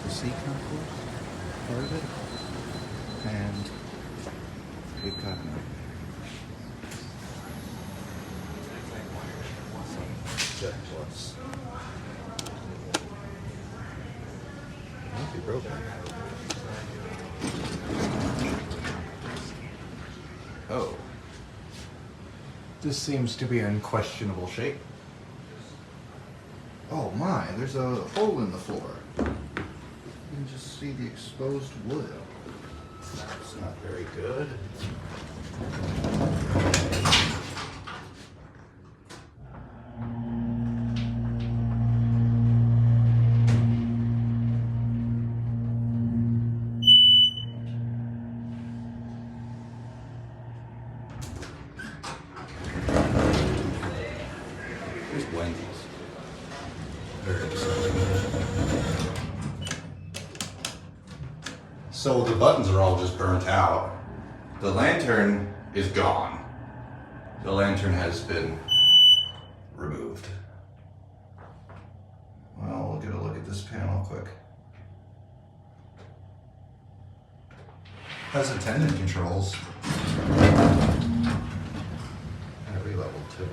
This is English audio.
the C concourse, part of it, and we've got some JetPlus. It might be broken. Oh. This seems to be in questionable shape. Oh my, there's a hole in the floor. You can just see the exposed wood. That's not very good. Here's Wendy's. Very exciting. So the buttons are all just burnt out. The lantern is gone. The lantern has been removed. Well, we'll get a look at this panel quick. Has attendant controls. And every level too.